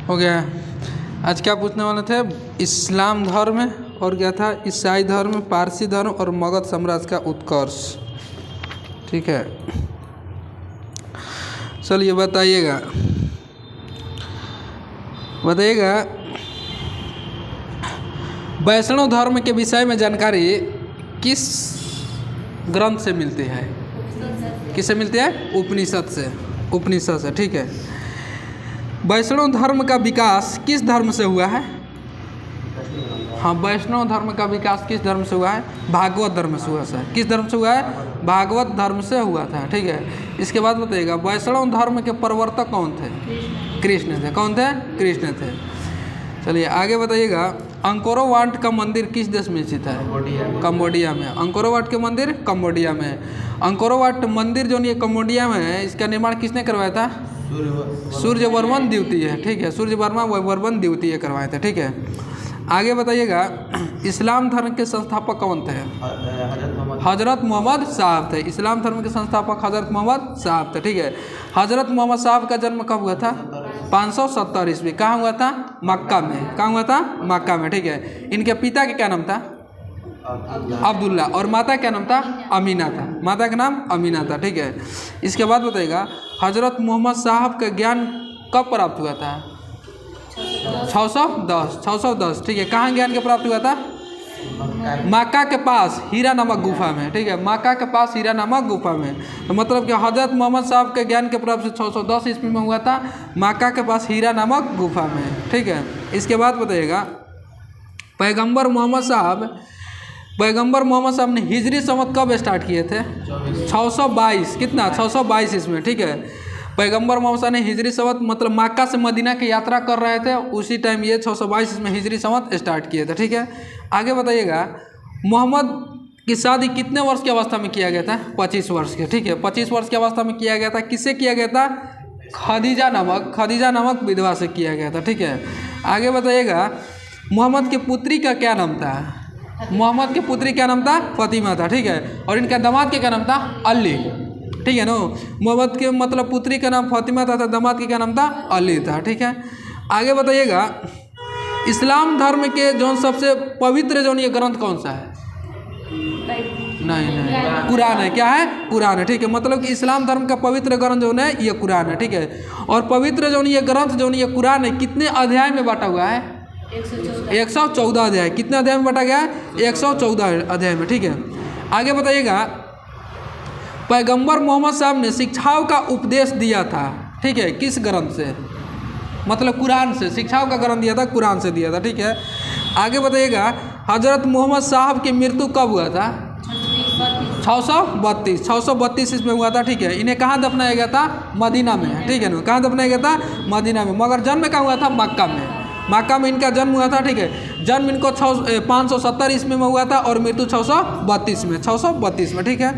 हो गया। आज क्या पूछने वाले थे? इस्लाम धर्म और क्या था? ईसाई धर्म, पारसी धर्म और मगध साम्राज्य का उत्कर्ष। ठीक है, चलिए बताइएगा वैष्णव धर्म के विषय में जानकारी किस ग्रंथ से मिलती है? किससे मिलती है? उपनिषद से। ठीक है, वैष्णव धर्म का विकास किस धर्म से हुआ है? हाँ, वैष्णव धर्म का विकास किस धर्म से हुआ है? भागवत धर्म से हुआ है। किस धर्म से हुआ है? भागवत धर्म से हुआ था। ठीक है, इसके बाद बताइएगा वैष्णव धर्म के प्रवर्तक कौन थे? कृष्ण थे। कौन थे? कृष्ण थे। चलिए आगे बताइएगा अंकोर वाट का मंदिर किस देश में स्थित है? कंबोडिया में। अंकोर वाट के मंदिर कंबोडिया में। अंकोर वाट मंदिर जो ये कंबोडिया में है, इसका निर्माण किसने करवाया था? सूर्यवर्मन द्वितीय। ठीक है, सूर्यवर्मन द्वितीय करवाए थे। ठीक है, आगे बताइएगा इस्लाम धर्म के संस्थापक कौन थे? हजरत मोहम्मद साहब थे। इस्लाम धर्म के संस्थापक हजरत मोहम्मद साहब थे। ठीक है, हजरत मोहम्मद साहब का जन्म कब हुआ था? 570 ईस्वी। कहाँ हुआ था? मक्का में। कहाँ हुआ था? मक्का में। ठीक है, इनके पिता का क्या नाम था? अब्दुल्ला। और माता क्या नाम था? अमीना था। माता का नाम अमीना था। ठीक है, इसके बाद बताइएगा हजरत मोहम्मद साहब का ज्ञान कब प्राप्त हुआ था? 610। ठीक है, कहाँ ज्ञान के प्राप्त हुआ था? मक्का के पास हीरा नामक गुफा में। ठीक है, मक्का के पास हीरा नामक गुफा में। तो मतलब कि हजरत मोहम्मद साहब के ज्ञान के प्राप्त 610 ईस्वी में हुआ था, मक्का के पास हीरा नामक गुफा में। ठीक है, इसके बाद बताइएगा पैगंबर मोहम्मद साहब ने हिजरी संवत कब स्टार्ट किए थे? 622। कितना? 622 इसमें। ठीक है, पैगंबर मोहम्मद साहब ने हिजरी संवत मतलब मक्का से मदीना की यात्रा कर रहे थे, उसी टाइम ये 622 इसमें हिजरी संवत स्टार्ट किए थे। ठीक है, आगे बताइएगा मोहम्मद की शादी कितने वर्ष की अवस्था में किया गया था? 25 वर्ष के। ठीक है, 25 वर्ष की अवस्था में किया गया था। किससे किया गया था? खदीजा नामक विधवा से किया गया था। ठीक है, आगे बताइएगा मोहम्मद की पुत्री का क्या नाम था? मोहम्मद की पुत्री क्या नाम था? फातिमा था। ठीक है, और इनका दामाद का क्या नाम था? अली। ठीक है ना, मोहम्मद के मतलब पुत्री का नाम फातिमा था, दामाद का क्या नाम था? अली था। ठीक है, आगे बताइएगा इस्लाम धर्म के जो सबसे पवित्र जो ये ग्रंथ कौन सा है? नहीं, कुरान है। क्या है? कुरान है। ठीक है, मतलब कि इस्लाम धर्म का पवित्र ग्रंथ जो है ये कुरान है। ठीक है, और पवित्र जो ये ग्रंथ जो ये कुरान है कितने अध्याय में बांटा हुआ है? 114 अध्याय। कितने अध्याय में बांटा गया है? 114 अध्याय में। ठीक है, आगे बताइएगा पैगंबर मोहम्मद साहब ने शिक्षाओं का उपदेश दिया था। ठीक है, किस ग्रंथ से? मतलब कुरान से। शिक्षाओं का ग्रंथ दिया था, कुरान से दिया था। ठीक है, आगे बताइएगा हजरत मोहम्मद साहब की मृत्यु कब हुआ था? 632 इसमें हुआ था। ठीक है, इन्हें कहाँ दफनाया गया था? मदीना में। ठीक है ना, कहाँ दफनाया गया था? मदीना में। मगर जन्म कहाँ हुआ था? मक्का में। मक्का में इनका जन्म हुआ था। ठीक है, जन्म इनको 570 ईस्वी में हुआ था और मृत्यु 632 में। ठीक है,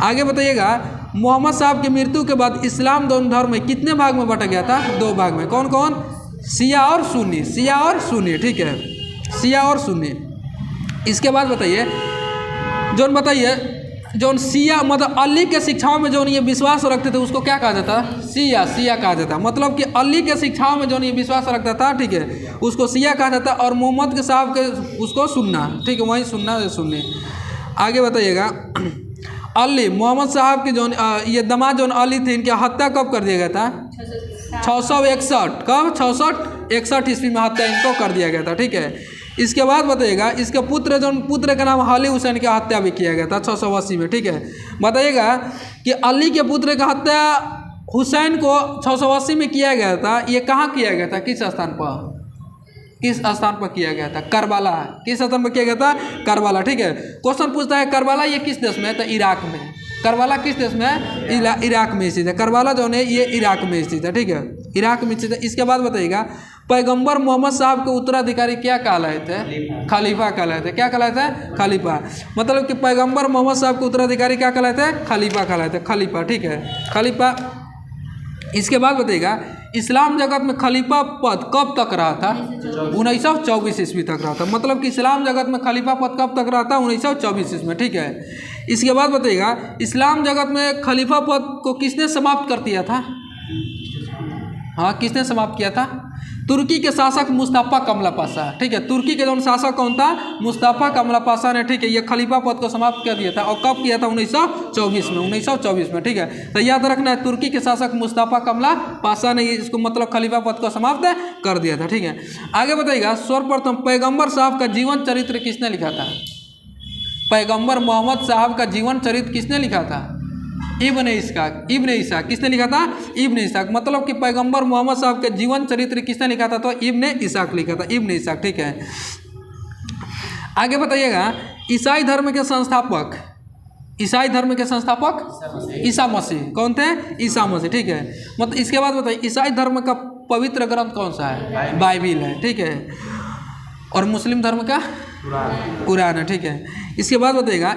आगे बताइएगा मोहम्मद साहब की मृत्यु के बाद इस्लाम धर्म में कितने भाग में बांटा गया था? 2 भाग में। कौन कौन? शिया और सुन्नी। ठीक है, शिया और सुन्नी। इसके बाद बताइए जो शिया मतलब अली के शिक्षाओं में जो ये विश्वास रखते थे उसको क्या कहा जाता? शिया कहा जाता। मतलब कि अली के शिक्षाओं में जो ये विश्वास रखता था, ठीक है, उसको शिया कहा जाता, और मोहम्मद के साहब के उसको सुन्ना। ठीक है, वही सुन्नी। आगे बताइएगा अली मोहम्मद साहब की जो ये दामाद जो अली थे, इनकी हत्या कब कर दिया गया था? 661। कब? 661 ईस्वी में हत्या इनको कर दिया गया था। ठीक है, इसके बाद बताइएगा इसके पुत्र का नाम अली हुसैन की हत्या भी किया गया था 680 में। ठीक है, बताइएगा कि अली के पुत्र का हत्या हुसैन को 680 में किया गया था। ये कहाँ किया गया था? किस स्थान पर किया गया था? करबला। किस स्थान पर किया गया था? करबला। ठीक है, क्वेश्चन पूछता है करबला ये किस देश में है? तो इराक में। करबला किस देश में है? इराक में स्थित है। करबला जो है ये इराक में स्थित है। ठीक है, इराक में स्थित है। इसके बाद बताइएगा पैगंबर मोहम्मद साहब के उत्तराधिकारी क्या कहलाए थे? खलीफा कहलाए थे। क्या कहलाए थे? खलीफा। मतलब कि पैगंबर मोहम्मद साहब के उत्तराधिकारी क्या कहलाए थे? खलीफा कहलाए थे। खलीफा। ठीक है, खलीफा। इसके बाद बताइएगा इस्लाम जगत में खलीफा पद कब तक रहा था? 1924 ईस्वी तक रहा था। मतलब कि इस्लाम जगत में खलीफा पद कब तक रहा था? 1924 ईस्वी में। ठीक है, इसके बाद बताइएगा इस्लाम जगत में खलीफा पद को किसने समाप्त कर दिया था? हाँ, किसने समाप्त किया था? तुर्की के शासक मुस्तफा कमला पाशा, ठीक है। तुर्की के जो शासक कौन था? मुस्तफा कमला पाशा ने, ठीक है, ये खलीफा पद को समाप्त कर दिया था। और कब किया था? 1924 में, ठीक है। तो याद रखना है, तुर्की के शासक मुस्तफा कमला पाशा ने इसको मतलब खलीफा पद को समाप्त कर दिया था, ठीक है। आगे बताइएगा, सर्वप्रथम पैगंबर साहब का जीवन चरित्र किसने लिखा था? पैगंबर मोहम्मद साहब का जीवन चरित्र किसने लिखा था? इब्न इसाक। किसने लिखा था? इब्न इसाक। मतलब कि पैगंबर मोहम्मद साहब के जीवन चरित्र किसने लिखा था? तो इब्न इसाक लिखा था, इब्न इसाक, ठीक है। आगे बताइएगा, ईसाई धर्म के संस्थापक ईसा मसीह कौन थे? ईसा मसीह, ठीक है। मतलब इसके बाद बताइए, ईसाई धर्म का पवित्र ग्रंथ कौन सा है? बाइबिल है, ठीक है। और मुस्लिम धर्म का कुरान है, ठीक है। इसके बाद बताइएगा,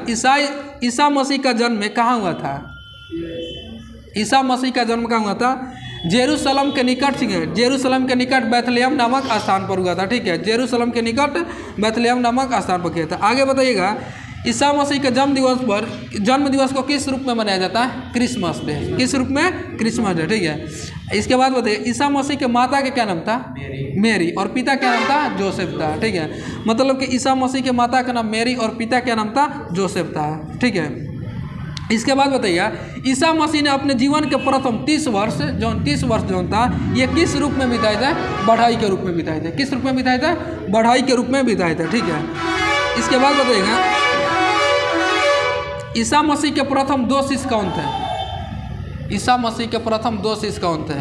ईसा मसीह का जन्म कहाँ हुआ था? ईसा मसीह का जन्म कहाँ हुआ था? जेरूशलम के निकट, ठीक है, जेरूशलम के निकट बैथलेहम नामक स्थान पर हुआ था, ठीक है। जेरूशलम के निकट बैथलेहम नामक स्थान पर किया था। आगे बताइएगा, ईसा मसीह के जन्म दिवस को किस रूप में मनाया जाता है? Christmas day. किस रूप में? क्रिसमस डे, ठीक है। इसके बाद बताइए, ईसा मसीह के माता के क्या नाम था? मेरी। और पिता क्या नाम था? जोसेफ था, ठीक है। मतलब कि ईसा मसीह के माता का नाम मेरी और पिता क्या नाम था? जोसेफ था, ठीक है। इसके बाद बताइए, ईसा मसीह ने अपने जीवन के प्रथम 30 वर्ष जो था, ये किस रूप में बिताए थे? बढ़ाई के रूप में बिताए थे। किस रूप में बिताए थे? बढ़ाई के रूप में बिताए थे, ठीक है। इसके बाद बताइएगा, ईसा मसीह के प्रथम 2 शिष्य कौन थे? ईसा मसीह के प्रथम 2 शिष्य कौन थे?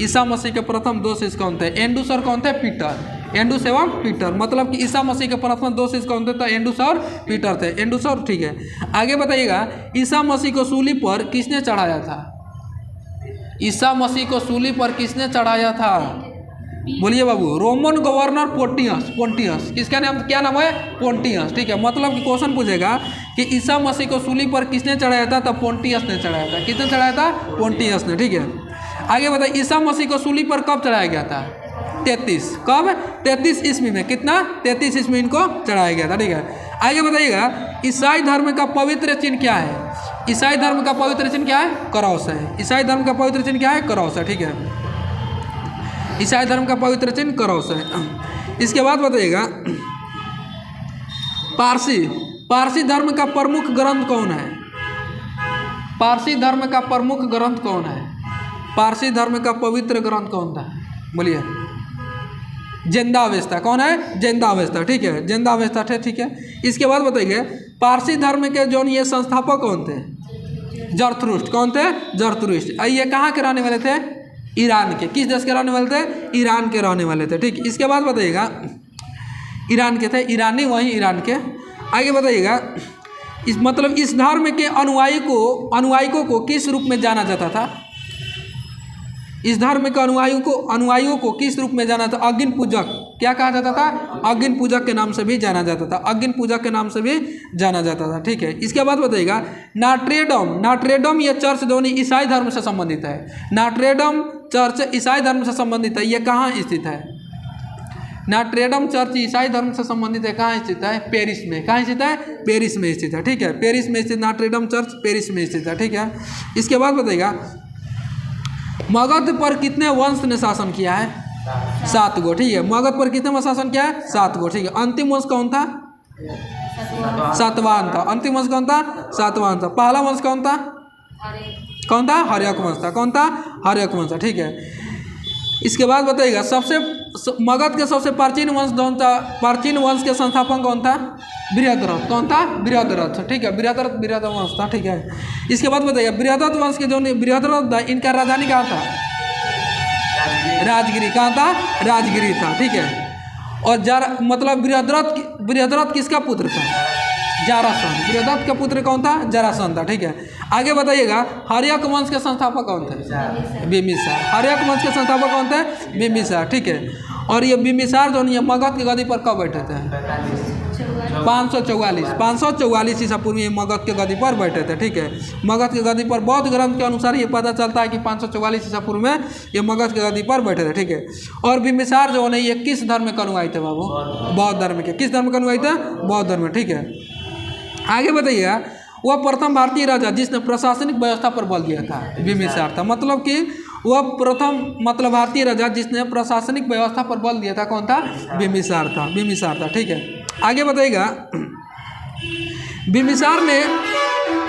ईसा मसीह के प्रथम 2 शिष्य कौन थे? एंडुस और कौन थे? पीटर। एंडुस एवं पीटर। मतलब कि ईसा मसीह के प्रथम 2 शिष्य कौन थे? तो एंडुस और पीटर थे। एंडुस और, ठीक है। आगे बताइएगा, ईसा मसीह को सूली पर किसने चढ़ाया था? ईसा मसीह को सूली पर किसने चढ़ाया था? बोलिए बाबू। Roman governor Pontius. किसका नाम, क्या नाम है? पोंटियस, ठीक है। मतलब कि क्वेश्चन पूछेगा कि ईसा मसीह को सूली पर किसने चढ़ाया था? तो पोंटियस ने चढ़ाया था। किसने चढ़ाया था? पोंटियस ने, ठीक है। आगे बताइए, ईसा मसीह को सूली पर कब चढ़ाया गया था? 33। कब? 33 ईस्वी में। कितना? 33 ईस्वी में इनको चढ़ाया गया था, ठीक है। आगे बताइएगा, ईसाई धर्म का पवित्र चिन्ह क्या है? ईसाई धर्म का पवित्र चिन्ह क्या है? क्रॉस है। ईसाई धर्म का पवित्र चिन्ह क्या है? क्रॉस है, ठीक है। ईसाई धर्म का पवित्र चिन्ह क्रॉस है। इसके बाद बताइएगा, पारसी धर्म का प्रमुख ग्रंथ कौन है? पारसी धर्म का प्रमुख ग्रंथ कौन है? पारसी धर्म का पवित्र ग्रंथ कौन था? बोलिए। ज़िंदा-अवेस्ता। कौन है? ज़िंदा-अवेस्ता, ठीक है। ज़िंदा-अवेस्ता थे, ठीक है। इसके बाद बताइए, पारसी धर्म के जो ये संस्थापक कौन थे? जरथुष्ट्र। कौन थे? जरथुष्ट्र। ये कहाँ के रहने वाले थे? ईरान के। किस देश के रहने वाले थे? ईरान के रहने वाले थे, ठीक। इसके बाद बताइएगा, ईरान के थे, ईरानी, वहीं ईरान के। आगे बताइएगा, इस धर्म के अनुयायियों को किस रूप में जाना जाता था? इस धर्म के अनुयायियों को किस रूप में जाना था? अग्नि पूजक। क्या कहा जाता था? अग्नि पूजक के नाम से भी जाना जाता था। अग्नि पूजक के नाम से भी जाना जाता था, ठीक है। इसके बाद बताइएगा, नाट्रेडम ये चर्च दोनों ईसाई धर्म से संबंधित है। नाट्रेडम चर्च ईसाई धर्म से संबंधित है। ये कहाँ स्थित है? नाट्रेडम चर्च ईसाई धर्म से संबंधित है। कहाँ स्थित है? पेरिस में। कहाँ स्थित है? पेरिस में स्थित है, ठीक है। पेरिस में स्थित नाट्रेडम चर्च पेरिस में स्थित है, ठीक है। इसके बाद बताइएगा, मगध पर कितने वंश ने शासन किया है? 7 गो, ठीक है। मगध पर कितने शासन किया है? 7 गो, ठीक है। अंतिम वंश कौन था? सातवाहन था। अंतिम वंश कौन था? सातवाहन था। पहला वंश कौन था? कौन था? हर्यक वंश था। कौन था? हर्यक वंश था, ठीक है। इसके बाद बताइएगा, मगध के सबसे प्राचीन वंश कौन था? प्राचीन वंश के संस्थापक कौन था? बृहद्रथ। कौन था? बृहद्रथ, ठीक है। बृहद्रथ वंश था, ठीक है। इसके बाद बताइए, बृहद्रथ वंश के जो बृहद्रथ था, इनका राजधानी कहाँ था? राजगिरी। कहाँ था? राजगिरी था, ठीक है। और मतलब बृहद्रथ किसका पुत्र था? जरासंध। बृहद्रथ का पुत्र कौन था? जरासंध था, ठीक है। आगे बताइएगा, हर्यक वंश के संस्थापक कौन थे? बिम्बिसार। हर्यक वंश के संस्थापक कौन थे? बिम्बिसार, ठीक है। और ये बिम्बिसार जो है मगध की गद्दी पर कब बैठे थे? 544 ईसा पूर्व ये मगध के गद्दी पर बैठे थे, ठीक है। मगध के गद्दी पर बौद्ध ग्रंथ के अनुसार ये पता चलता है कि 544 ईसा पूर्व में ये मगध के गद्दी पर बैठे थे, ठीक है। और बिम्बिसार जो है ये किस धर्म के अनुयायी थे बाबू? बौद्ध धर्म के। किस धर्म के अनुयायी थे? बौद्ध धर्म, ठीक है। आगे बताइए, वह प्रथम भारतीय राजा जिसने प्रशासनिक व्यवस्था पर बल दिया था, बिम्बिसार था। मतलब कि वह प्रथम मतलब भारतीय राजा जिसने प्रशासनिक व्यवस्था पर बल दिया था कौन था? बिम्बिसार था। ठीक है, आगे बताइएगा। बिम्बिसार ने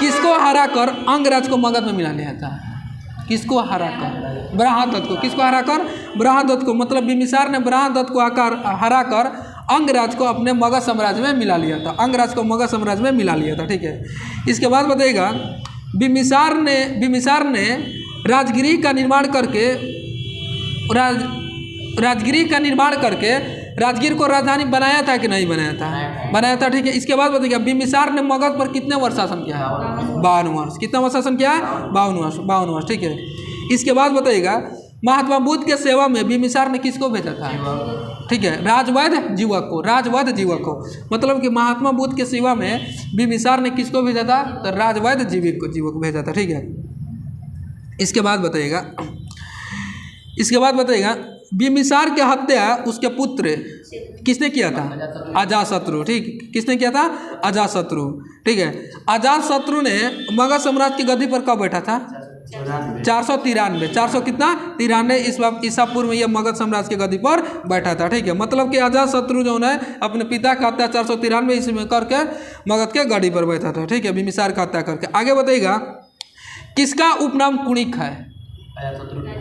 किसको हराकर अंगराज को मगध में मिला लिया था? किसको हराकर? बृहदत्त को। किसको हराकर? बृहदत्त को। मतलब बिम्बिसार ने बृहदत्त को हराकर अंगराज को अपने मगध साम्राज्य में मिला लिया था। अंगराज को मगध साम्राज्य में मिला लिया था। ठीक है, इसके बाद बताइएगा। बिम्बिसार ने राजगिरी का निर्माण करके राजगीर को राजधानी बनाया था कि नहीं बनाया था? बनाया था। ठीक है, इसके बाद बताइएगा। बिम्बिसार ने मगध पर कितने वर्ष शासन किया है? 52 वर्ष। कितना वर्ष शासन किया है? 52 वर्ष। ठीक है, इसके बाद बताइएगा। महात्मा बुद्ध के सेवा में बिम्बिसार ने किसको भेजा था? ठीक है, राजवैद्य जीवक को। मतलब कि महात्मा बुद्ध के सेवा में बिम्बिसार ने किसको भेजा था? तो राजवैद्य जीवक को भेजा था। ठीक है, इसके बाद बताइएगा। बिम्बिसार की हत्या उसके पुत्र किसने किया था? अजातशत्रु। ठीक, किसने किया था? अजातशत्रु। ठीक है, अजातशत्रु ने मगध साम्राज्य की गद्दी पर कब बैठा था? 493 ईसा पूर्व में यह मगध साम्राज्य की गद्दी पर बैठा था। ठीक है, मतलब कि अजातशत्रु जो है अपने पिता का हत्या 493 ईस्वी में करके मगध के गद्दी पर बैठा था। ठीक है, बिम्बिसार का हत्या करके। आगे बताइएगा। किसका उपनाम कुणिक है?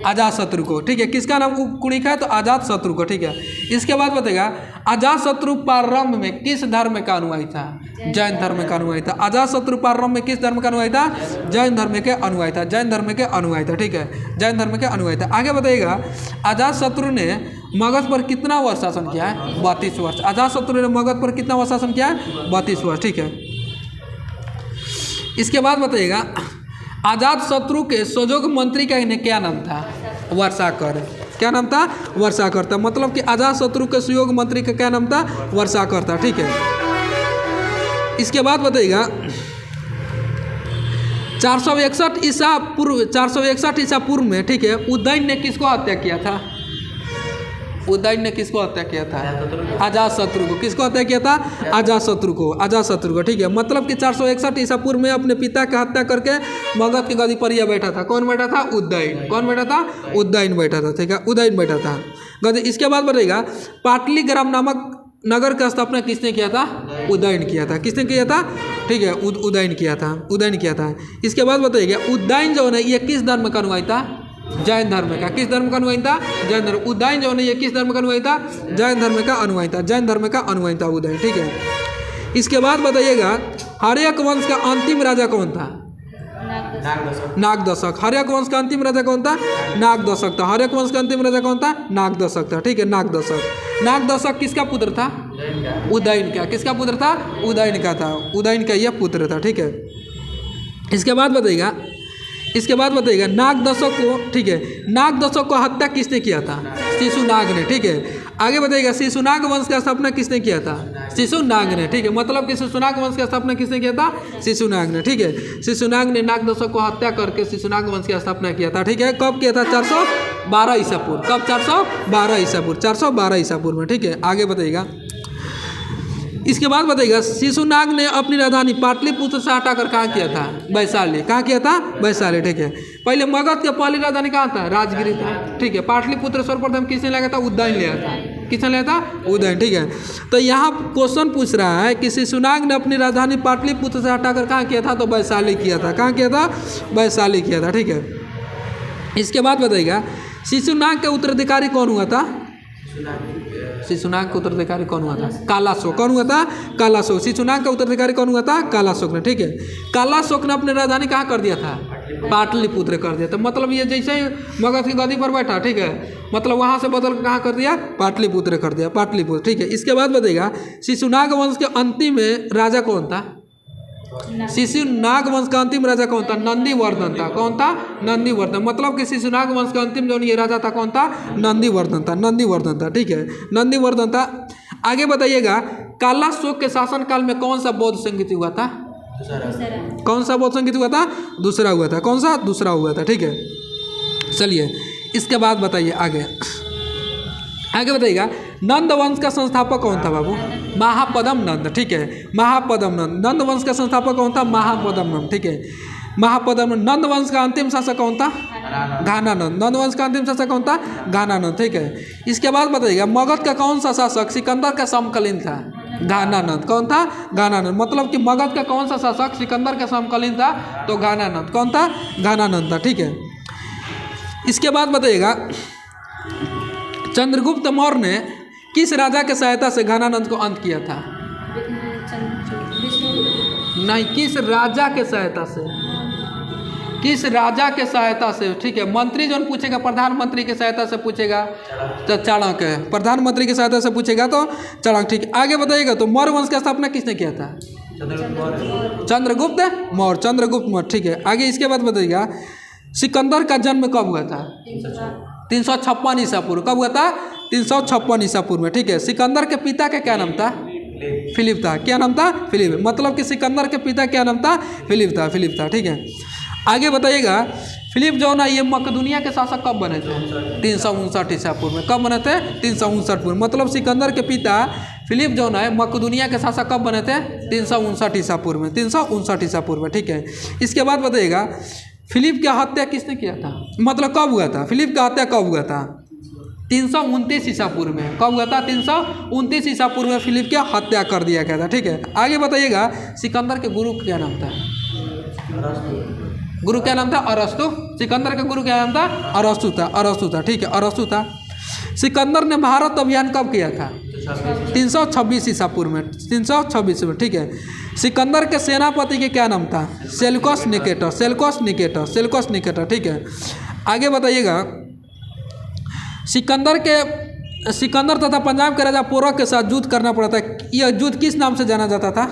अजातशत्रु को। ठीक है, किसका नाम कुणिक है? तो अजातशत्रु को। ठीक है, इसके बाद बताइएगा। अजातशत्रु प्रारंभ में किस धर्म का अनुयायी था? जैन धर्म का अनुयायी था। अजातशत्रु प्रारंभ में किस धर्म का अनुयायी था? जैन धर्म के अनुयायी था। ठीक है, जैन धर्म के अनुयायी था। आगे बताइएगा। अजातशत्रु ने मगध पर कितना वर्ष शासन किया है? 32 वर्ष। अजातशत्रु ने मगध पर कितना वर्ष शासन किया है? 32 वर्ष। ठीक है, इसके बाद बताइएगा। अजातशत्रु के सहयोग मंत्री का क्या नाम था? वर्षाकर। क्या नाम था? वर्षाकर था। मतलब कि अजातशत्रु के सहयोग मंत्री का क्या नाम था? वर्षाकर था। ठीक है, इसके बाद बताइएगा। 461 ईसा पूर्व में, ठीक है, उदयन ने किसको हत्या किया था? उदयन ने किसको हत्या किया था? अजातशत्रु को। किसको हत्या किया था? अजातशत्रु को। ठीक है, मतलब कि 461 ईसा पूर्व में अपने पिता की हत्या करके मगध की गद्दी पर यह बैठा था। कौन बैठा था? उदयन। कौन बैठा था? उदयन बैठा था। ठीक है, उदयन बैठा था गद्दी। इसके बाद बताइएगा। पाटलिग्राम नामक नगर का स्थापना किसने किया था? उदयन किया था। किसने किया था? ठीक है, उदयन किया था। इसके बाद बताइएगा। उदयन जो है ये किस धर्म का अनुयायी था? जैन धर्म का। किस धर्म का अनुयायी था? जैन धर्म। उदयन जो है ये किस धर्म का अनुयायी था? जैन धर्म का अनुयायी था उदयन। ठीक है, इसके बाद बताइएगा। हर्यक वंश का अंतिम राजा कौन था? नागदशक। हर्यक वंश का अंतिम राजा कौन था? नागदशक था। हर्यक वंश का अंतिम राजा कौन था? नागदशक था। ठीक है, नागदशक किसका पुत्र था? उदयन का। किसका पुत्र था? उदयन का था। उदयन का यह पुत्र था। ठीक है, इसके बाद बताइएगा। नागदशक को, ठीक है, नागदशक को हत्या किसने किया था? शिशुनाग ने। ठीक है, आगे बताइएगा। शिशुनाग वंश का स्थापना किसने किया था? शिशुनाग ने। ठीक है, मतलब कि शिशुनाग वंश का स्थापना किसने किया था? शिशुनाग ने। ठीक है, शिशुनाग ने नागदशक को हत्या करके शिशुनाग वंश की स्थापना किया था। ठीक है, कब किया था? 412 ईसा पूर्व। कब? 412 ईसा पूर्व में। ठीक है, आगे बताइएगा। इसके बाद बताइएगा। शिशुनाग ने अपनी राजधानी पाटलिपुत्र से हटाकर कहाँ किया था? वैशाली। कहाँ किया था? वैशाली। ठीक है, पहले मगध की पहली राजधानी कहाँ था? राजगिरी था। ठीक है, पाटलिपुत्र सर्वप्रथम किसने लिया था? उदयन लिया था। किसने लिया था? उदयन। ठीक है, तो यहाँ क्वेश्चन पूछ रहा है कि शिशुनाग ने अपनी राजधानी पाटलिपुत्र से हटाकर कहाँ किया था? तो वैशाली किया था। कहाँ किया था? वैशाली किया था। ठीक है, इसके बाद बताइएगा। शिशुनाग का उत्तराधिकारी कौन हुआ था? शिशुनाग का उत्तराधिकारी कौन हुआ था? कालाशोक। कौन हुआ था? कालाशोक। शिशुनाग का उत्तराधिकारी कौन हुआ था? कालाशोक ने। ठीक है, कालाशोक ने अपनी राजधानी कहाँ कर दिया था? पाटलिपुत्र कर दिया था। मतलब ये जैसे ही मगध की गद्दी पर बैठा, ठीक है, मतलब वहाँ से बदल कर कहाँ कर दिया? पाटलिपुत्र कर दिया। पाटलिपुत्र। ठीक है, इसके बाद बताइएगा। शिशुनाग वंश के अंतिम राजा कौन था? शिशुनाग वंश का अंतिम राजा कौन था? नंदीवर्धन था। कौन था? नंदीवर्धन। मतलब कि शिशुनाग वंश का अंतिम जो ये राजा था कौन था? नंदीवर्धन था। ठीक है, नंदीवर्धन था। आगे बताइएगा। कालाशोक के शासनकाल में कौन सा बौद्ध संगीत हुआ था? कौन सा बौद्ध संगीत हुआ था? दूसरा हुआ था। कौन सा? दूसरा हुआ था। ठीक है, चलिए इसके बाद बताइए। आगे बताइएगा। नंद वंश का संस्थापक कौन था बाबू? महापद्म नंद। ठीक है, महापद्म नंद। नंद वंश का संस्थापक कौन था? महापद्म नंद। ठीक है, महापद्म। नंद वंश का अंतिम शासक कौन था? घानानंद। नंद वंश का अंतिम शासक कौन था? घानानंद, ठीक है। इसके बाद बताइएगा मगध का कौन सा शासक सिकंदर का समकालीन था? घानानंद। कौन था? घानानंद। मतलब कि मगध का कौन सा शासक सिकंदर का समकालीन था? तो घानानंद। कौन था? घानानंद था, ठीक है। इसके बाद बताइएगा चंद्रगुप्त मौर्य ने किस राजा के सहायता से घानानंद को अंत किया था? नहीं, किस राजा के सहायता से? किस राजा के सहायता से, ठीक है। मंत्री जो पूछेगा प्रधानमंत्री के सहायता से पूछेगा तो चाणक्य। प्रधानमंत्री की सहायता से पूछेगा तो चाणक्य, ठीक है। आगे बताइएगा तो मौर्य वंश की स्थापना किसने किया था? चंद्रगुप्त मौर्य। चंद्रगुप्त मौर्य, ठीक है। आगे इसके बाद बताइएगा सिकंदर का जन्म कब हुआ था? 356 ईसा पूर्व। कब हुआ था? 356 ईसा पूर्व में, ठीक है। सिकंदर के पिता का क्या नाम था? फिलिप था। क्या नाम था? फिलिप। मतलब कि सिकंदर के पिता क्या नाम था? फिलिप था। फिलिप था, ठीक है। आगे बताइएगा फिलिप जो ना ये मकदूनिया के शासक कब बने थे? 359 ईसा पूर्व में। कब बने थे? 359 पूर्व। मतलब सिकंदर के पिता फिलिप जो है मकदूनिया के शासक कब बने थे? 359 ईसा पूर्व में। 359 ईसा पूर्व में, ठीक है। इसके बाद बताइएगा फिलिप की हत्या किसने किया था? मतलब कब हुआ था? फिलिप का हत्या कब हुआ था? 329 ईसा पूर्व में। कब हुआ था? 329 ईसा पूर्व में फिलिप की हत्या कर दिया गया था, ठीक है। आगे बताइएगा सिकंदर के गुरु क्या नाम था? गुरु क्या नाम था? अरस्तु। सिकंदर का गुरु क्या नाम था? अरस्तु था। अरस्तु था, ठीक है। अरस्तु था। सिकंदर ने भारत अभियान कब किया था? 326 ईसा पूर्व में। 326 में, ठीक है। सिकंदर के सेनापति के क्या नाम था? Seleucus Nicator. Seleucus Nicator. Seleucus Nicator, ठीक है। आगे बताइएगा सिकंदर तथा पंजाब के राजा पोरक के साथ युद्ध करना पड़ा था। यह युद्ध किस नाम से जाना जाता था?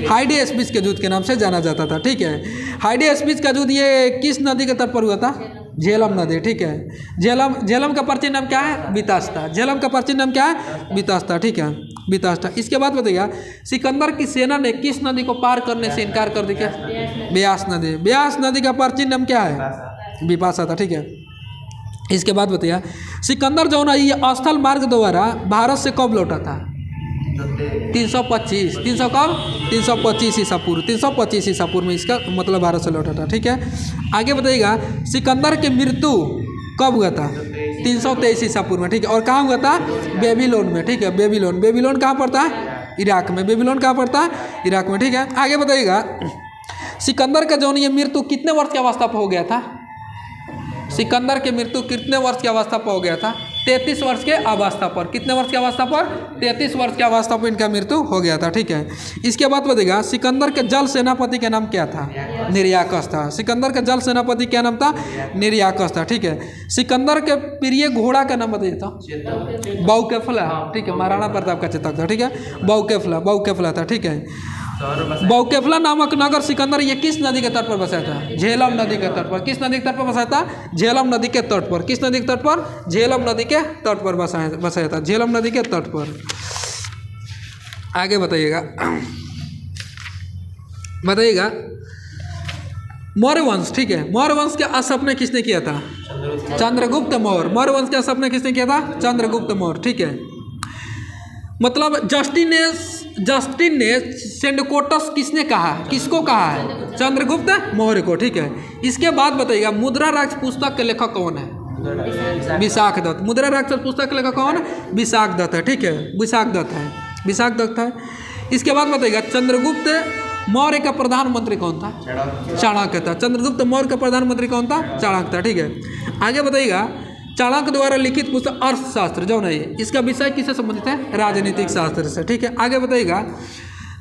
हाइडी एस्पिस के युद्ध के नाम से जाना जाता था, ठीक है। हाइडी एस्पिस का युद्ध ये किस नदी के तट पर हुआ था? झेलम नदी, ठीक है। झेलम का प्राचीन नाम क्या है? बितास्ता। झेलम का प्राचीन नाम क्या है? बितास्ता, ठीक है। बितास्ता। इसके बाद बताइएगा सिकंदर की सेना ने किस नदी को पार करने से इनकार कर दिया? ब्यास नदी। ब्यास नदी का प्राचीन नाम क्या है? बिपाशा था, ठीक है। इसके बाद बताइए सिकंदर जो ना ये स्थल मार्ग द्वारा भारत से कब लौटा था? 325। 300 कब? 325 ईसा पूर्व। 325 ईसा पूर्व में इसका मतलब भारत से लौटा था, ठीक है। आगे बताइएगा सिकंदर की मृत्यु कब हुआ था? 323 ईसा पूर्व में, ठीक है। और कहाँ हुआ था? बेबीलोन में, ठीक है। बेबीलोन। बेबीलोन कहाँ पड़ता है? इराक में। बेबीलोन कहाँ पड़ता है? इराक में, ठीक है। आगे बताइएगा सिकंदर का जो ये मृत्यु कितने वर्ष की अवस्था पर हो गया था? सिकंदर की मृत्यु कितने वर्ष की अवस्था पर हो गया था? 33 वर्ष के अवस्था पर। कितने वर्ष की अवस्था पर? 33 वर्ष की अवस्था पर इनका मृत्यु हो गया था, ठीक है। इसके बाद बताइएगा सिकंदर के जल सेनापति का नाम क्या था? निर्याकस था। सिकंदर का जल सेनापति क्या नाम था? निर्याकस था, ठीक है। सिकंदर के प्रिय घोड़ा का नाम बताइए तो? बाउकेफला, ठीक है। महाराणा प्रताप का चेतक था, ठीक है। बाउकेफला। बाउकेफला था, ठीक है। बाउकेफला नामक नगर सिकंदर ये किस नदी के तट पर बसाया था? झेलम नदी के तट पर। किस नदी के तट पर बसाया था? झेलम नदी के तट पर। किस नदी के तट पर? झेलम नदी के तट पर बसाया था। झेलम नदी के तट पर। आगे बताइएगा मौर्य वंश, ठीक है। मौर्य वंश के स्थापना किसने किया था? चंद्रगुप्त मौर्य। मौर्य वंश की स्थापना किसने किया था? चंद्रगुप्त मौर्य, ठीक है। मतलब जस्टिन ने सेंडकोटस किसने कहा? किसको कहा है? चंद्रगुप्त मौर्य को, ठीक है। इसके बाद बताइएगा मुद्रा राक्षस पुस्तक के लेखक कौन है? विशाख दत्त। मुद्रा राक्षस पुस्तक के लेखक कौन है? विशाख दत्त है, ठीक है। विशाख दत्त है। विशाख दत्त है। इसके बाद बताइएगा चंद्रगुप्त मौर्य का प्रधानमंत्री कौन था? चाणक्य था। चंद्रगुप्त मौर्य का प्रधानमंत्री कौन था? चाणक्य था, ठीक है। आगे बताइएगा चाणक्य द्वारा लिखित पुस्तक अर्थशास्त्र जो नहीं है इसका विषय किससे संबंधित है? राजनीतिक शास्त्र से, ठीक है। आगे बताइएगा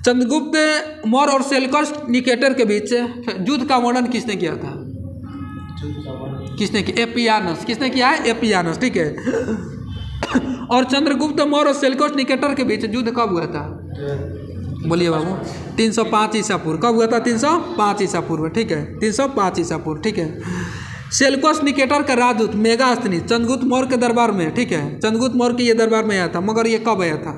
चंद्रगुप्त मौर्य और सेल्यूकस निकेटर के बीच युद्ध का वर्णन किसने किया था? किसने किया? एपियानस। किसने किया है? एपियानस, ठीक है। और चंद्रगुप्त मौर्य और सेल्यूकस निकेटर के बीच युद्ध कब हुआ था? बोलिए बाबू। 305 ईसा पूर्व। कब हुआ था? 305 ईसा पूर्व, ठीक है। 305 ईसा पूर्व, ठीक है। सेल्यूकस निकेटर का राजदूत मेगास्थनीज चंद्रगुप्त मौर्य के दरबार में, ठीक है। चंद्रगुप्त मौर्य के ये दरबार में आया था, मगर ये कब आया था?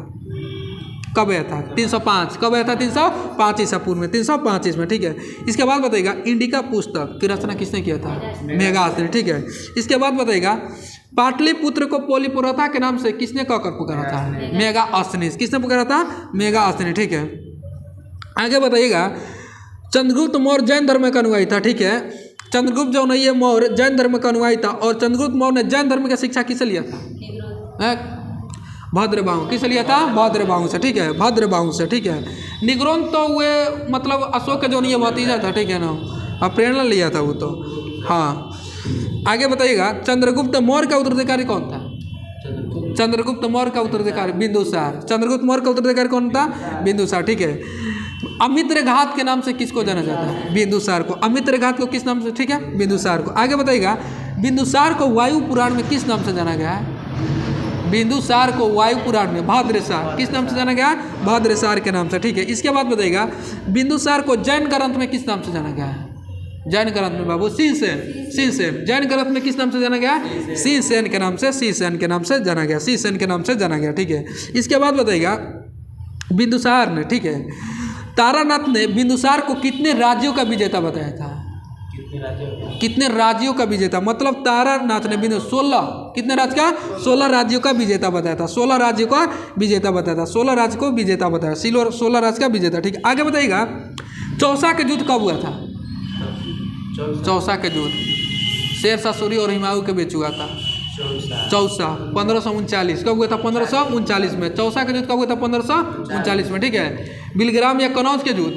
कब आया था? 305। कब आया था? 305 ईसा पूर्व में। 305 में, ठीक है। इसके बाद बताइएगा इंडिका पुस्तक की रचना किसने किया था? मेगास्थनी, ठीक है। इसके बाद बताइएगा पाटलिपुत्र को पोलिपुरथा के नाम से किसने कहकर पुकारा था? मेगास्थनीज। किसने पुकारा था? मेगास्थनी, ठीक है। आगे बताइएगा चंद्रगुप्त मौर्य जैन धर्म का अनुयायी था, ठीक है। चंद्रगुप्त जो नहीं है मौर्य जैन धर्म का अनुयायी था, और चंद्रगुप्त मौर्य ने जैन धर्म की शिक्षा किससे लिया था? भद्रबाहु। किससे लिया था? भद्रबाहु से, ठीक है, भद्रबाहु से, ठीक है। निग्रोन तो वे मतलब अशोक का जो नहीं है भतीजा था, ठीक है ना, और प्रेरणा लिया था वो तो। हाँ, आगे बताइएगा, चंद्रगुप्त मौर्य का उत्तराधिकारी कौन था? चंद्रगुप्त मौर्य का उत्तराधिकारी बिंदुसार। चंद्रगुप्त मौर्य का उत्तराधिकारी कौन था? बिंदुसार, ठीक है। अमित्रघात के नाम से किसको जाना जाता है? बिंदुसार को। अमित्रघात को किस नाम से? ठीक है, बिंदुसार को। आगे बताइएगा, बिंदुसार को वायु पुराण में किस नाम से जाना गया है? बिंदुसार को वायु पुराण में भद्रसार किस नाम से जाना गया? भद्रसार के नाम से, ठीक है। इसके बाद बताइएगा, बिंदुसार को जैन ग्रंथ में किस नाम से जाना गया है? जैन ग्रंथ में बाबू शीर्षसेन। जैन ग्रंथ में किस नाम से जाना गया? शीर्षसेन के नाम से, शीर्षसेन के नाम से जाना गया, शीर्षसेन के नाम से जाना गया, ठीक है। इसके बाद बताइएगा, बिंदुसार ने, ठीक है, तारानाथ ने बिंदुसार को कितने राज्यों का विजेता बताया था? कितने राज्यों का विजेता? मतलब तारानाथ ने बिंदु 16 कितने राज्य का? 16 राज्यों का विजेता बताया था। 16 राज्यों का विजेता बताया था। 16 राज्य को विजेता बताया, 16 राज्य का विजेता, ठीक है। आगे बताइएगा, चौसा का युद्ध कब हुआ था? चौसा का युद्ध शेरशाह सूरी और हुमायूं के बीच हुआ था। चौसा 1539 कब हुआ था? 1539 में। चौसा का युद्ध कब हुआ था? 1539 में, ठीक है। बिलग्राम या कनौज के युद्ध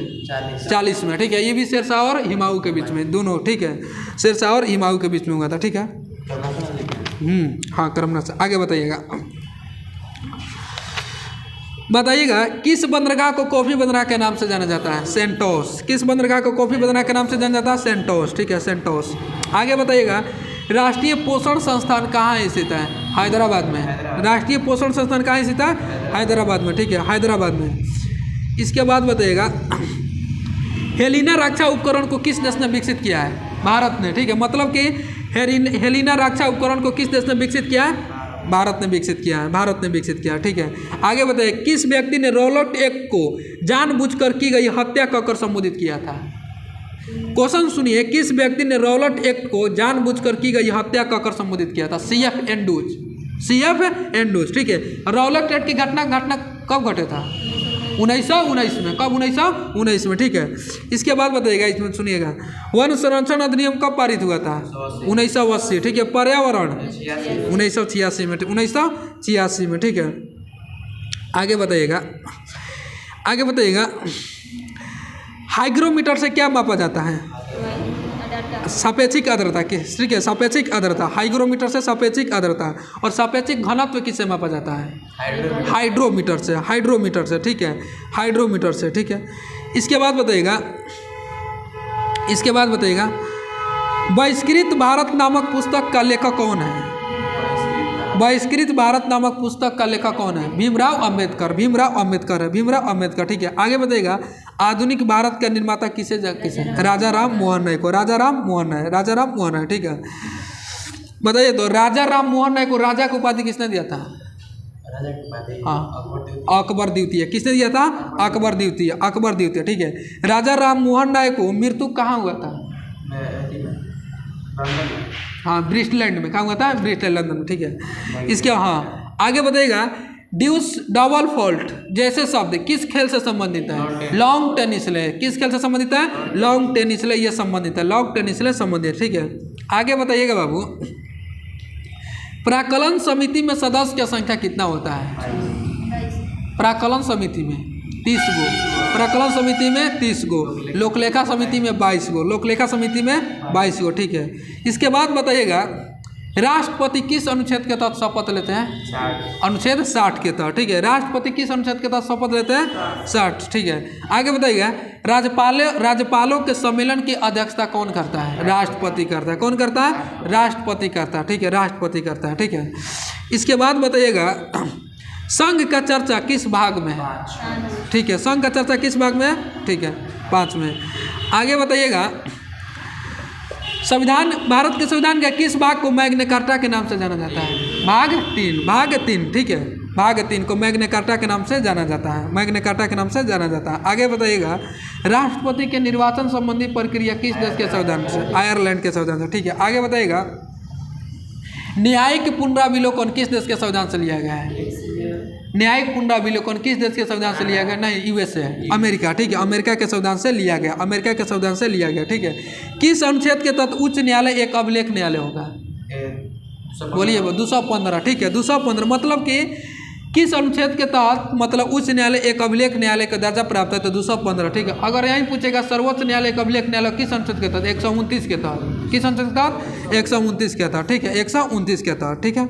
40 में, ठीक है। ये भी शेरशाह और हुमायूं के बीच में, दोनों, ठीक है, शेरशाह और हुमायूं के बीच में हुआ था, ठीक है। हाँ, करमना से। आगे बताइएगा, किस बंदरगाह को कॉफी बंदरगाह के नाम से जाना जाता है? सेंटोस। किस बंदरगाह को कॉफी बंदरगाह के नाम से जाना जाता है? सेंटोस, ठीक है, सेंटोस। आगे बताइएगा, राष्ट्रीय पोषण संस्थान कहाँ स्थित है? हैदराबाद में। राष्ट्रीय पोषण संस्थान कहाँ स्थित है? हैदराबाद में, ठीक है, हैदराबाद में। इसके बाद बताइएगा, हेलिना रक्षा उपकरण को किस देश ने विकसित किया है? भारत ने, ठीक है। मतलब कि हेलिना रक्षा उपकरण को किस देश ने विकसित किया है? भारत ने विकसित किया है, भारत ने विकसित किया है, ठीक है। आगे बताइए, किस व्यक्ति ने रॉलेट एक्ट को जानबूझकर की गई हत्या कहकर संबोधित किया था? क्वेश्चन सुनिए, किस व्यक्ति ने रॉलेट एक्ट को जानबूझकर की गई हत्या कहकर संबोधित किया था? सीएफ एंड्रूज, ठीक है। रॉलेट एक्ट की घटना कब घटे था? 1919 में। कब? 1919 में, ठीक है। इसके बाद बताइएगा, इसमें सुनिएगा, वन संरक्षण अधिनियम कब पारित हुआ था? 1980, ठीक है। पर्यावरण 1986 में, 1986 में, ठीक है। आगे बताइएगा, हाइग्रोमीटर से क्या मापा जाता है? सापेक्षिक आर्द्रता की, ठीक है, सापेक्षिक आर्द्रता। हाइग्रोमीटर से सापेक्षिक आर्द्रता। और सापेक्षिक घनत्व किससे मापा जाता है? हाइड्रोमीटर से, ठीक है, हाइड्रोमीटर से, ठीक है। इसके बाद बताइएगा, बहिष्कृत भारत नामक पुस्तक का लेखक कौन है? बहिष्कृत भारत नामक पुस्तक का लेखक कौन है? भीमराव अंबेडकर है, ठीक है। आगे बताइएगा, आधुनिक भारत का निर्माता किसे? राजा राम मोहन राय को। राजा राम मोहन राय, ठीक है। बताइए तो, राजा राम मोहन राय को राजा की उपाधि किसने दिया था? हाँ, अकबर द्वितीय। किसने दिया था? अकबर द्वितीय, ठीक है। राजा राम मोहन राय को मृत्यु कहाँ हुआ था? हाँ, ब्रिस्टलैंड में। कहाँ हुआ था? ब्रिस्टलैंड, लंदन में, ठीक है। इसके हाँ, आगे बताइएगा, ड्यूस डबल फॉल्ट जैसे शब्द किस खेल से संबंधित है? लॉन्ग टेनिस ले। किस खेल से संबंधित है? लॉन्ग टेनिस ले, ये संबंधित है, लॉन्ग टेनिस ले संबंधित, ठीक है। आगे बताइएगा बाबू, प्राक्कलन समिति में सदस्य की संख्या कितना होता है? प्राक्कलन समिति में 30 गो, प्राक्कलन समिति में 30 गो, लोकलेखा समिति में 22 गो, ठीक है। इसके बाद बताइएगा, राष्ट्रपति किस अनुच्छेद के तहत शपथ लेते हैं? अनुच्छेद 60 के तहत, ठीक है। राष्ट्रपति किस अनुच्छेद के तहत शपथ लेते हैं? 60, ठीक है। आगे बताइएगा, राज्यपालों के सम्मेलन की अध्यक्षता कौन करता है? राष्ट्रपति करता है। कौन करता है? राष्ट्रपति करता है, ठीक है, राष्ट्रपति करता है, ठीक है। इसके बाद बताइएगा, संघ का चर्चा किस भाग में है? ठीक है, संघ का चर्चा किस भाग में है? ठीक है, 5 में। आगे बताइएगा, संविधान, भारत के संविधान के किस भाग को मैग्ना कार्टा के नाम से जाना जाता है? भाग 3, ठीक है, भाग 3 को मैग्ना कार्टा के नाम से जाना जाता है, मैग्ना कार्टा के नाम से जाना जाता है। आगे बताइएगा, राष्ट्रपति के निर्वाचन संबंधी प्रक्रिया किस देश के संविधान से? आयरलैंड के संविधान से, ठीक है। आगे बताइएगा, न्यायिक पुनराविलोकन किस देश के संविधान से लिया गया है? न्यायिक पुनरावलोकन किस देश के संविधान से लिया गया? नहीं, यूएसए, अमेरिका, ठीक है, अमेरिका के संविधान से लिया गया, अमेरिका के संविधान से लिया गया, ठीक है। किस अनुच्छेद के तहत उच्च न्यायालय एक अभिलेख न्यायालय होगा? बोलिए 215, ठीक है, 215 मतलब कि किस अनुच्छेद के तहत मतलब उच्च न्यायालय एक अभिलेख न्यायालय का दर्जा प्राप्त है? तो 215, ठीक है। अगर यहीं पूछेगा सर्वोच्च न्यायालय एक अभिलेख न्यायालय किस अनुच्छेद के तहत? 129 के तहत। किस अनुच्छेद के तहत? 129 के तहत, ठीक है, 129 के तहत, ठीक है।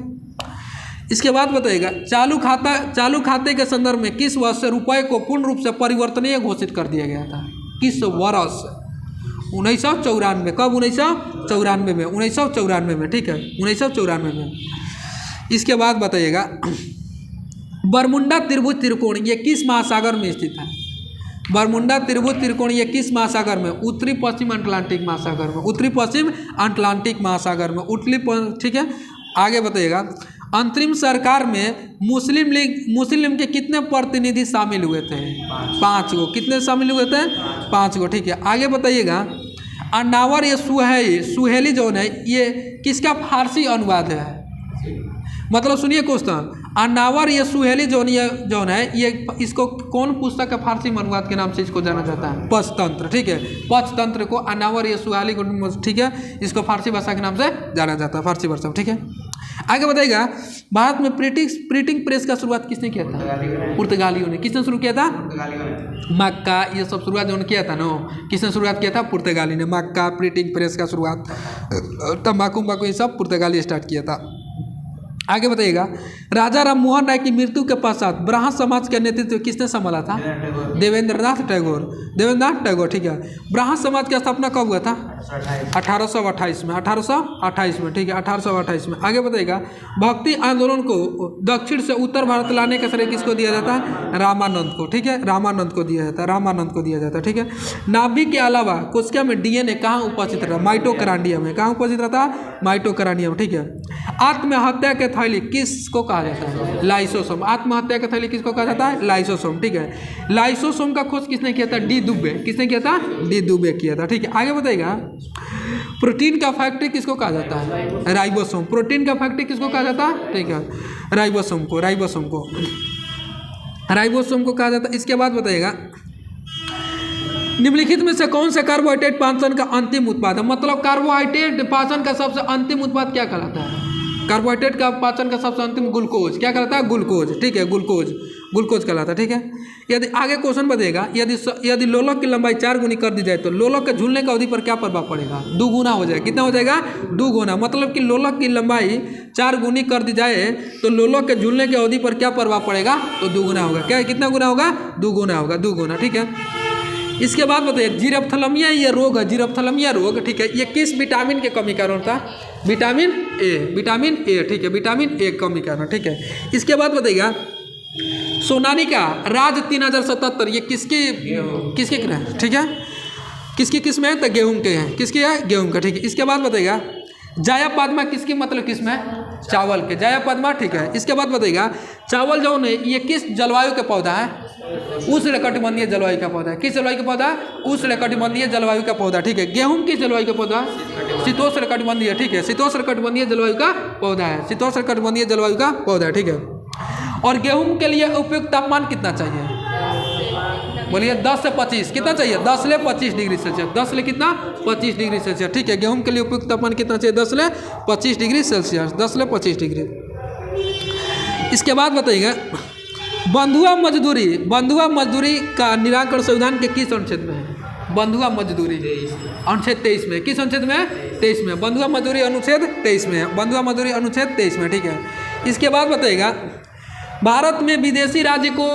इसके बाद बताइएगा चालू खाते के संदर्भ में किस वर्ष से रुपये को पूर्ण रूप से परिवर्तनीय घोषित कर दिया गया था? किस वर्ष? 1994। कब? 1994 में, 1994 में, ठीक है, 1994 में। इसके बाद बताइएगा बरमुंडा त्रिभुज त्रिकोण ये किस महासागर में स्थित है? बरमुंडा त्रिभुज त्रिकोण ये किस महासागर में? उत्तरी पश्चिम अटलांटिक महासागर में, उत्तरी पश्चिम अटलांटिक महासागर में, ठीक है। आगे बताइएगा अंतरिम सरकार में मुस्लिम लीग के कितने प्रतिनिधि शामिल हुए थे? 5 गो। कितने शामिल हुए थे? 5 गो, ठीक है। आगे बताइएगा अन्नावर ये सुहेली जो है ये किसका फारसी अनुवाद है? मतलब सुनिए क्वेश्चन, अन्नावर ये सुहेली जो है ये इसको कौन पुस्तक का फारसी अनुवाद के नाम से इसको जाना जाता है? पंचतंत्र, ठीक है, पंचतंत्र को अन्नावर ये सुहेली को, ठीक है, इसको फारसी भाषा के नाम से जाना जाता है, फारसी भाषा, ठीक है। आगे बताइएगा भारत में प्रिंटिंग प्रेस का शुरुआत किसने किया था? पुर्तगालियों ने। किसने शुरू किया था? मक्का, ये सब शुरुआत जो किया था ना, किसने शुरुआत किया था? पुर्तगाली ने। मक्का, प्रिंटिंग प्रेस का शुरुआत, तम्बाकू ये सब पुर्तगाली स्टार्ट किया था। आगे बताइएगा राजा राम मोहन राय की मृत्यु के पश्चात ब्राह्मण समाज का नेतृत्व किसने संभाला था? देवेंद्रनाथ टैगोर, ठीक है। ब्राह्मण समाज की स्थापना कब हुआ था? 1828 में, 1828 में, ठीक है, 1828 में। आगे बताइएगा भक्ति आंदोलन को दक्षिण से उत्तर भारत लाने का श्रेय किसको दिया जाता है? रामानंद को, ठीक है, रामानंद को दिया जाता है, ठीक है। नाभि के अलावा कोशिका में डीएनए कहाँ उपस्थित रहता? माइटोकॉन्ड्रिया में। कहाँ उपस्थित रहता? माइटोकॉन्ड्रिया में, ठीक है। आत्महत्या के थैली किसको कहा जाता है? लाइसोसोम। आत्महत्या का थैली किसको कहा जाता है? लाइसोसोम, ठीक है। लाइसोसोम का खोज किसने किया था? डी दुबे। किसने किया था? डी दुबे किया था, ठीक है। आगे बताइएगा प्रोटीन का फैक्ट्री किसको कहा जाता है? राइबोसोम। प्रोटीन का फैक्ट्री किसको कहा जाता है? ठीक है, राइबोसोम को कहा जाता है। इसके बाद बताइएगा निम्नलिखित में से कौन सा कार्बोहाइड्रेट पाचन का अंतिम उत्पाद है? मतलब कार्बोहाइड्रेट पाचन का सबसे अंतिम उत्पाद क्या कहलाता है? कार्बोहाइड्रेट का पाचन का सबसे अंतिम ग्लूकोज क्या कहलाता है? ग्लूकोज, ठीक है, ग्लूकोज कहलाता है, ठीक है। यदि आगे क्वेश्चन बताइएगा यदि लोलक की लंबाई 4 गुनी कर दी जाए तो लोलक के झूलने का अवधि पर क्या प्रभाव पड़ेगा? 2 गुना हो जाएगा। कितना हो जाएगा? 2 गुना। मतलब कि लोलक की लंबाई 4 गुनी कर दी जाए तो लोलक के झूलने की अवधि पर क्या प्रभाव पड़ेगा? तो 2 गुना होगा। क्या कितना गुना होगा? 2 गुना होगा, 2 गुना, ठीक है। इसके बाद बताइए जीरप्थेलमिया ये रोग है, जीरप्थेलमिया रोग, ठीक है, ये किस विटामिन के कमी कारण होता है? विटामिन ए, ठीक है, विटामिन ए कमी कारण, ठीक है। इसके बाद बताइएगा सोनालिका राज 3077 ये किसके है? ठीक है, किसकी किस्म है? तो गेहूं के हैं। किसकी है? गेहूं का, ठीक है। इसके बाद बताइएगा जायापद्मा किसकी मतलब किस्म है? चावल के, जायापद्मा, ठीक है। इसके बाद बताइएगा चावल जो है ये किस जलवायु के पौधा है? उष्णकटिबंधीय जलवायु का पौधा है। किस जलवायु का पौधा? उष्णकटिबंधीय जलवायु का पौधा, ठीक है। गेहूं किस जलवायु का पौधा? शीतोष्णकटिबंधीय, ठीक है, शीतोष्णकटिबंधीय जलवायु का पौधा है, शीतोष्णकटिबंधीय जलवायु का पौधा है, ठीक है। और गेहूं के लिए उपयुक्त तापमान कितना चाहिए? बोलिए 10 से 25 कितना चाहिए? 10 से 25 डिग्री सेल्सियस। 10 से कितना? 25 डिग्री सेल्सियस, ठीक है। गेहूं के लिए उपयुक्त तापमान कितना चाहिए? 10 से 25 डिग्री सेल्सियस, 10 से 25 डिग्री। इसके बाद बताइएगा बंधुआ मजदूरी का निराकरण संविधान के किस अनुच्छेद में है? बंधुआ मजदूरी अनुच्छेद 23 में। किस अनुच्छेद में? 23 में। बंधुआ मजदूरी अनुच्छेद 23 में है, बंधुआ मजदूरी अनुच्छेद 23 में, ठीक है। इसके बाद बताइएगा भारत में विदेशी राज्य को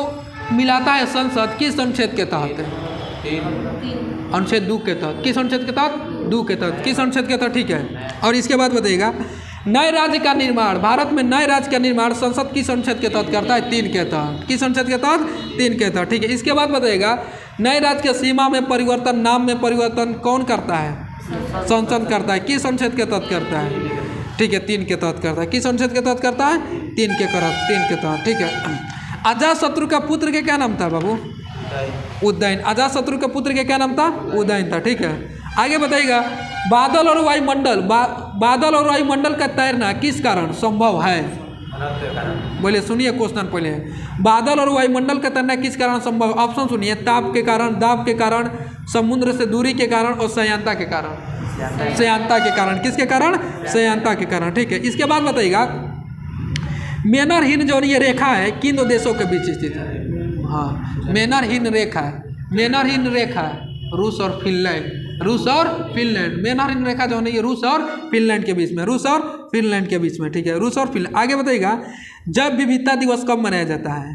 मिलाता है संसद किस अनुच्छेद के तहत है? अनुच्छेद 2 के तहत। किस अनुच्छेद के तहत? 2 के तहत। किस अनुच्छेद के तहत? ठीक है। और इसके बाद बताइएगा नए राज्य का निर्माण, भारत में नए राज्य का निर्माण संसद किस अनुच्छेद के तहत करता है? 3 के तहत। किस अनुच्छेद के तहत? 3 के तहत, ठीक है। इसके बाद बताइएगा नए राज्य के सीमा में परिवर्तन, नाम में परिवर्तन कौन करता है? संसद करता है। किस अनुच्छेद के तहत करता है? ठीक है, 3 के तहत करता है। किस अनुच्छेद के तहत करता है? 3 के तहत, ठीक है। अजातशत्रु का पुत्र के क्या नाम था बाबू? उदयन। अजातशत्रु के पुत्र के क्या नाम था? उदयन था, ठीक है। आगे बताइएगा बादल और वायुमंडल का तैरना किस कारण संभव है? बोलिए, सुनिए क्वेश्चन पहले। बादल और वायुमंडल का तैरना किस कारण संभव? ऑप्शन सुनिए, ताप के कारण, दाब के कारण, समुद्र से दूरी के कारण और संयानता के कारण। संयानता के कारण। किसके कारण? संयानता के कारण। ठीक है, इसके बाद बताइएगा मेनरहीन जो ये रेखा है किन दो देशों के बीच स्थित है? हाँ, मेनरहीन रेखा है। मेनरहीन रेखा रूस और फिनलैंड। रूस और फिनलैंड। मेनरहीन रेखा जो है ये रूस और फिनलैंड के बीच में। रूस और फिनलैंड के बीच में। ठीक है, रूस और फिनलैंड। आगे बताइएगा जैव विविधता दिवस कब मनाया जाता है?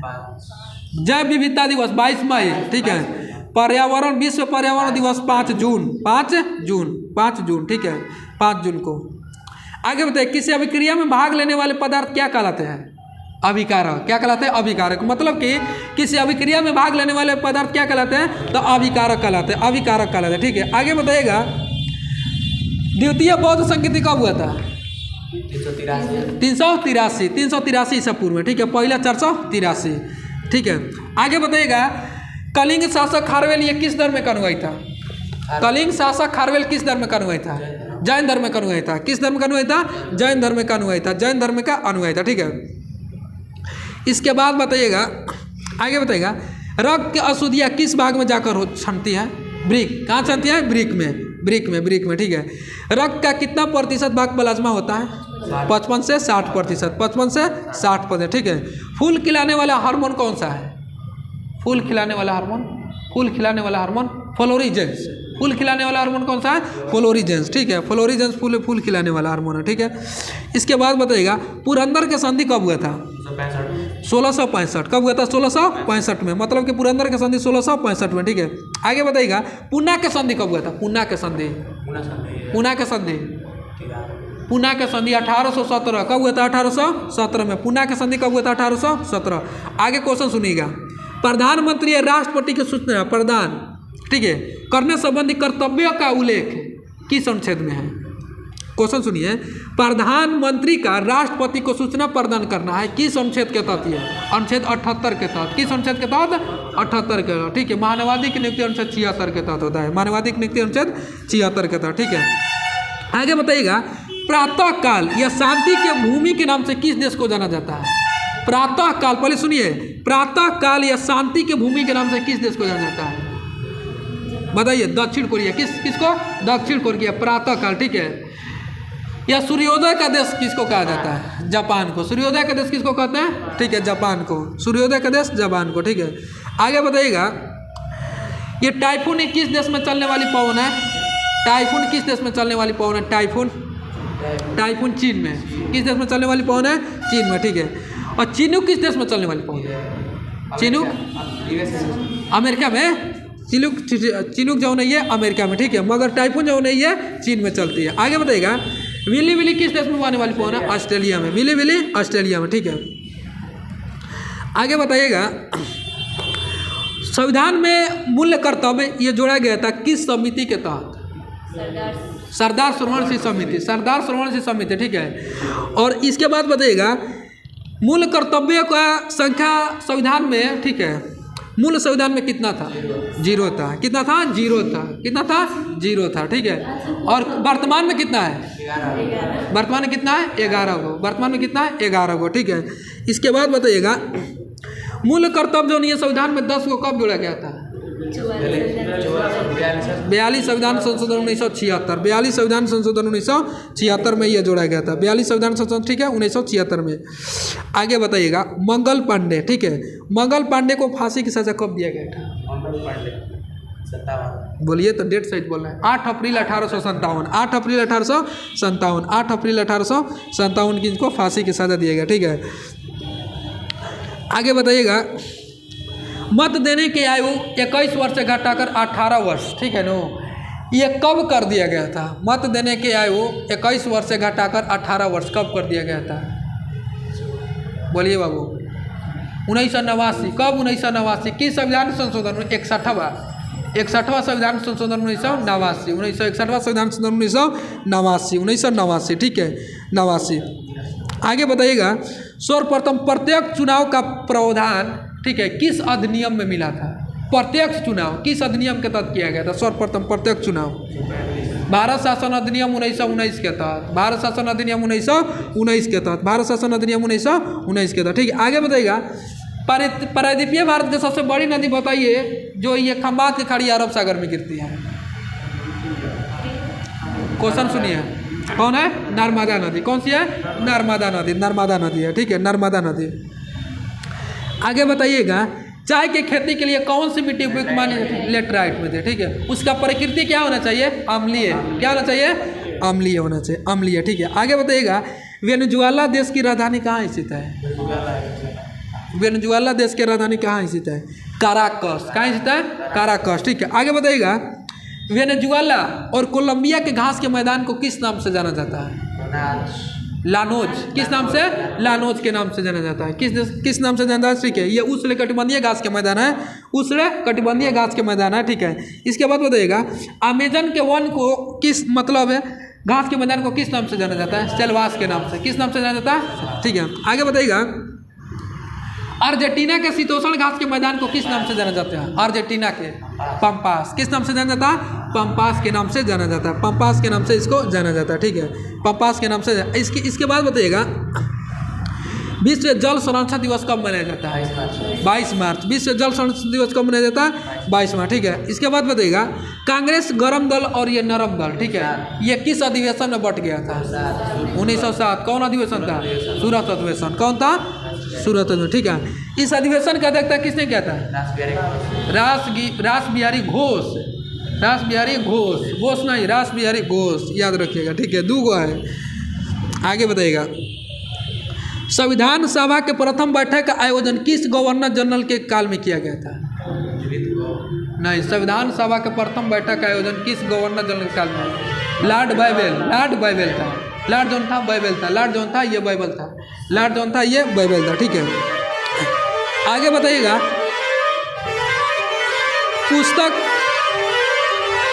जैव विविधता दिवस 22 मई। ठीक है, पर्यावरण विश्व पर्यावरण दिवस 5 जून। 5 जून। ठीक है, 5 जून को। आगे बताइए किसी अभिक्रिया में भाग लेने वाले पदार्थ क्या कहलाते हैं? अभिकारक। क्या कहलाते हैं? अभिकारक। मतलब कि किसी अभिक्रिया में भाग लेने वाले पदार्थ क्या कहलाते हैं? तो अभिकारक कहलाते हैं। अभिकारक कहलाते हैं। ठीक है, आगे बताइएगा द्वितीय बौद्ध संस्कृति कब हुआ था? 383 ईसा पूर्व में। ठीक है, पहला 483। ठीक है, आगे बताइएगा कलिंग शासक खारवेल ये किस धर्म में अनुयायी था? कलिंग शासक खारवेल किस धर्म में अनुयायी था? जैन धर्म का अनुयायी था। किस धर्म का अनुयायी था? जैन धर्म का अनुयायी था। जैन धर्म का अनुयायी था। ठीक है, इसके बाद बताइएगा आगे बताइएगा रक्त की अशुद्धियाँ किस भाग में जाकर छनती है? ब्रिक। कहाँ छनती है? ब्रिक में। ठीक है, रक्त का कितना प्रतिशत भाग प्लाज्मा होता है? 55 से 60%। 55 से 60%। ठीक है, फूल खिलाने वाला हार्मोन कौन सा है? फूल खिलाने वाला हार्मोन फ्लोरिजेंस। फूल खिलाने वाला हार्मोन कौन सा है? फ्लोरिजेंस। ठीक है, फ्लोरिजेंस फूल खिलाने वाला हार्मोन है। ठीक है, इसके बाद बताइएगा पुरंदर के संधि कब हुआ था? 1665। कब हुआ था? 1665 में। मतलब कि पुरंदर के संधि 1665 में। ठीक है, आगे बताइएगा पूना के संधि कब हुआ था? पूना के संधि 1817। कब हुआ था? 1817 में। पूना के संधि कब हुआ था? 1817। आगे क्वेश्चन सुनिएगा प्रधानमंत्री या राष्ट्रपति की सूचना प्रदान, ठीक है, करने संबंधी कर्तव्य का उल्लेख किस अनुच्छेद में है? क्वेश्चन सुनिए, प्रधानमंत्री का राष्ट्रपति को सूचना प्रदान करना है किस अनुच्छेद के तहत? है अनुच्छेद 78 के तहत। किस अनुच्छेद के तहत? 78 के तहत। ठीक है, महानवादी की नियुक्ति अनुच्छेद 76 के तहत होता है। महानवादी की नियुक्ति अनुच्छेद 76 के तहत। ठीक है, आगे बताइएगा प्रातः काल या शांति के भूमि के नाम से किस देश को जाना जाता है? प्रातः काल, पहले सुनिए, प्रातः काल या शांति के भूमि के नाम से किस देश को जाना जाता है? बताइए। दक्षिण कोरिया। किसको? दक्षिण कोरिया। प्रातः काल। ठीक है, या सूर्योदय का देश किसको कहा जाता है? जापान को। सूर्योदय का देश किसको कहते हैं? ठीक है, जापान को। सूर्योदय का देश जापान को। ठीक है, आगे बताइएगा ये टाइफून किस देश में चलने वाली पवन है? टाइफून किस देश में चलने वाली पवन है? टाइफून चीन में। किस देश में चलने वाली पवन है? चीन में। ठीक है, और चिनूक किस देश में चलने वाली पवन है? चिनूक अमेरिका में। चिनूक जो नहीं है अमेरिका में। ठीक है, मगर टाइफून जो नहीं है चीन में चलती है। आगे बताइएगा विली किस देश में आने वाली पवन है? ऑस्ट्रेलिया में। विली ऑस्ट्रेलिया में। ठीक है, आगे बताइएगा संविधान में मूल्य कर्तव्य ये जोड़ा गया था किस समिति के तहत? सरदार सरोवर सिंह समिति। ठीक है, और इसके बाद बताइएगा मूल कर्तव्य का संख्या संविधान में, ठीक है, मूल संविधान में कितना था? 0 था। कितना था? 0 था। ठीक है, और वर्तमान में कितना है? वर्तमान में कितना है? 11 गो। वर्तमान में कितना है? 11 गो। ठीक है, इसके बाद बताइएगा मूल कर्तव्य जो नहीं है संविधान में 10 को कब जोड़ा गया था? 42 संविधान संशोधन 1976। 42 संविधान संशोधन 1976 में यह जोड़ा गया था। 42 संविधान संशोधन, ठीक है, 1976 में। आगे बताइएगा मंगल पांडे। ठीक है, मंगल पांडे को फांसी की सजा कब दिया गया था? बोलिए तो, डेट सहित बोल रहे हैं। 8 अप्रैल 1857। 8 अप्रैल 1857। 8 अप्रैल 1857 की इनको फांसी की सजा दिया गया। ठीक है, आगे बताइएगा मत देने की आयु 21 वर्ष से घटाकर 18 वर्ष, ठीक है नो, ये कब कर दिया गया था? मत देने की आयु 21 वर्ष से घटाकर 18 वर्ष कब कर दिया गया था? बोलिए बाबू। 1989। कब? 1989। किस संविधान संशोधन? 61वां संविधान संशोधन 1989। 1961वां संविधान संशोधन 1989। ठीक है, 89। आगे बताइएगा सर्वप्रथम प्रत्यक्ष चुनाव का प्रावधान, ठीक है, किस अधिनियम में मिला था? प्रत्यक्ष चुनाव किस अधिनियम के तहत किया गया था? सर्वप्रथम प्रत्यक्ष चुनाव भारत शासन अधिनियम 1919 के तहत, भारत शासन अधिनियम 1919 के तहत, भारत शासन अधिनियम 1919 के तहत। ठीक है, आगे बताइएगा, प्रायद्वीपीय भारत की सबसे बड़ी नदी बताइए जो ये खंबात के खाड़ी अरब सागर में गिरती है। क्वेश्चन सुनिए, कौन है? नर्मदा नदी। कौन सी है? नर्मदा नदी, नर्मदा नदी है। ठीक है, नर्मदा नदी। आगे बताइएगा, चाय की खेती के लिए कौन सी मिट्टी उपयुक्त मानी जाती है? लेटराइट में थे। ठीक है, उसका प्रकृति क्या होना चाहिए? अम्लीय। क्या होना चाहिए? अम्लीय होना चाहिए, अम्लीय। ठीक है, आगे बताइएगा, वेनेजुएला देश की राजधानी कहाँ स्थित है? वेनेजुएला देश की राजधानी कहाँ स्थित है? काराकस। कहाँ स्थित है? काराकस। ठीक है, आगे बताइएगा, वेनेजुएला और कोलंबिया के घास के मैदान को किस नाम से जाना जाता है? लानोज। किस नाम से? लानोज के नाम से जाना जाता है। किस नाम से जाना जाता है? ठीक है, ये उष्ण कटिबंधीय घास के मैदान है, उष्ण कटिबंधीय घास के मैदान है। ठीक है, इसके बाद बताइएगा, अमेजन के वन को किस मतलब है घास के मैदान को किस नाम से जाना जाता है? सेल्वास के नाम से। किस नाम से जाना जाता है? ठीक है, आगे बताइएगा, अर्जेंटीना के शीतोष्ण घास के मैदान को किस नाम से जाना जाता है? अर्जेंटीना के पंपास। किस नाम से जाना जाता है? पंपास के नाम से जाना जाता है, पंपास के नाम से इसको जाना जाता है। ठीक है, पंपास के नाम से। इसके बाद बताइएगा, विश्व जल संरक्षण दिवस कब मनाया जाता है? 22 मार्च। विश्व जल संरक्षण दिवस कब मनाया जाता है? 22 मार्च। ठीक है, इसके बाद बताइएगा, कांग्रेस गरम दल और ये नरम दल, ठीक है, ये किस अधिवेशन में बट गया था? 1907। कौन अधिवेशन था? सूरत अधिवेशन। कौन था? सूरत अधिवेशन। ठीक है, इस अधिवेशन का अध्यक्षता किसने किया था? रास बिहारी घोष। रास बिहारी घोष, घोष नहीं, रास बिहारी घोष, याद रखिएगा। ठीक है, 2 गो है। आगे बताइएगा, संविधान सभा के प्रथम बैठक का आयोजन किस गवर्नर जनरल के काल में किया गया था? नहीं, संविधान सभा के प्रथम बैठक का आयोजन किस गवर्नर जनरल के काल में? Lord Bible. लॉर्ड बाइबेल था। लॉर्ड जॉन था, बाइबेल था। लॉर्ड जॉन था, ये बाइबल था। लॉर्ड जॉन था, ये बाइबल था। ठीक है, आगे बताइएगा, पुस्तक